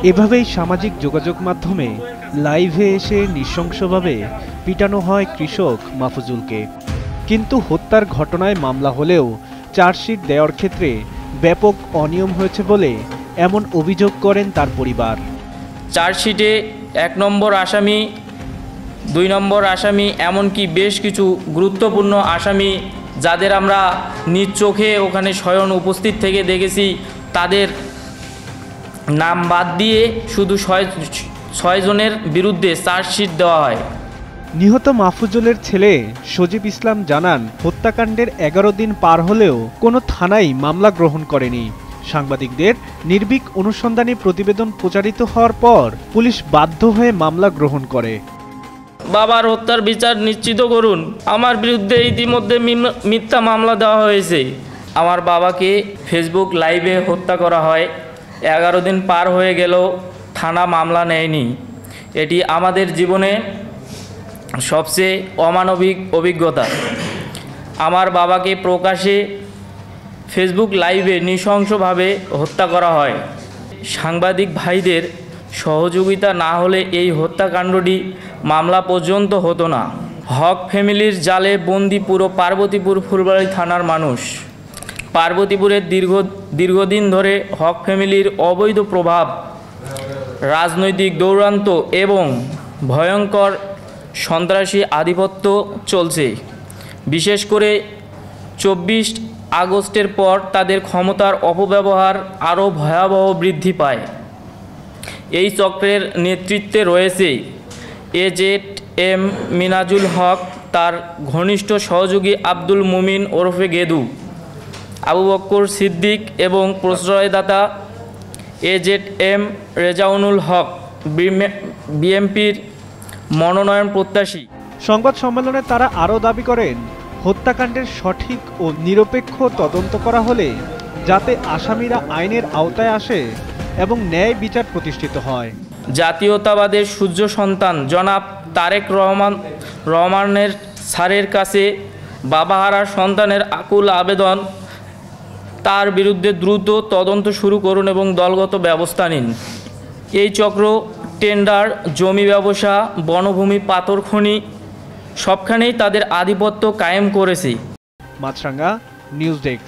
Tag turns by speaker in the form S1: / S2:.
S1: এভাবেই সামাজিক যোগাযোগ মাধ্যমে লাইভে এসে নৃশংসভাবে পিটানো হয় কৃষক মাহফুজুলকে। কিন্তু হত্যার ঘটনায় মামলা হলেও চার্জশিট দেওয়ার ক্ষেত্রে ব্যাপক অনিয়ম হয়েছে বলে এমন অভিযোগ করেন তার পরিবার।
S2: চার্জশিটে ১ নম্বর আসামি, ২ নম্বর আসামি, এমনকি বেশ কিছু গুরুত্বপূর্ণ আসামি যাদের আমরা নিজ চোখে ওখানে স্বয়ং উপস্থিত থেকে দেখেছি, তাদের নাম বাদ দিয়ে শুধু ৬ জনের বিরুদ্ধে চার্জশিট দেওয়া হয়।
S1: নিহত মাহফুজুলের ছেলে সজীব ইসলাম জানান, হত্যাকাণ্ডের ১১ দিন পার হলেও কোনো থানাই মামলা গ্রহণ করেনি। সাংবাদিকদের নির্ভীক অনুসন্ধানী প্রতিবেদন প্রচারিত হওয়ার পর পুলিশ বাধ্য হয়ে মামলা গ্রহণ করে।
S2: বাবার হত্যার বিচার নিশ্চিত করুন। আমার বিরুদ্ধে ইতিমধ্যে মিথ্যা মামলা দেওয়া হয়েছে। আমার বাবাকে ফেসবুক লাইভে হত্যা করা হয়। ১১ দিন পার হয়ে গেলেও থানা মামলা নেয়নি। এটি আমাদের জীবনে সবচেয়ে অমানবিক অভিজ্ঞতা। আমার বাবাকে প্রকাশ্যে ফেসবুক লাইভে নৃশংসভাবে হত্যা করা হয়। সাংবাদিক ভাইদের সহযোগিতা না হলে এই হত্যাকাণ্ডটি মামলা পর্যন্ত হতো না। হক ফ্যামিলির জালে বন্দি পুরো পার্বতীপুর ফুলবাড়ী থানার মানুষ। পার্বতীপুরের দীর্ঘদিন ধরে হক ফ্যামিলির অবৈধ প্রভাব, রাজনৈতিক দৌরাত্ম্য এবং ভয়ঙ্কর সন্ত্রাসী আধিপত্য চলছে। বিশেষ করে ২৪ আগস্টের পর তাদের ক্ষমতার অপব্যবহার আরও ভয়াবহ বৃদ্ধি পায়। এই চক্রের নেতৃত্বে রয়েছে AZM মিনাজুল হক, তার ঘনিষ্ঠ সহযোগী আব্দুল মুমিন ওরফে গেদু, আবু বক্কর সিদ্দিক এবং প্রশ্রয়দাতা AZM রেজাউনুল হক, বিএনপির মনোনয়ন প্রত্যাশী।
S1: সংবাদ সম্মেলনে তারা আরও দাবি করেন, হত্যাকাণ্ডের সঠিক ও নিরপেক্ষ তদন্ত করা হলে যাতে আসামিরা আইনের আওতায় আসে এবং ন্যায় বিচার প্রতিষ্ঠিত হয়।
S2: জাতীয়তাবাদের সূর্য সন্তান জনাব তারেক রহমানের স্যারের কাছে বাবাহারা সন্তানের আকুল আবেদন, তার বিরুদ্ধে দ্রুত তদন্ত শুরু করুন এবং দলগত ব্যবস্থা নিন। এই চক্র টেন্ডার, জমি ব্যবসা, বনভূমি, পাথর খনি সবখানেই তাদের আধিপত্য কায়েম করেছে।
S1: মাছরাঙ্গা নিউজ ডেস্ক।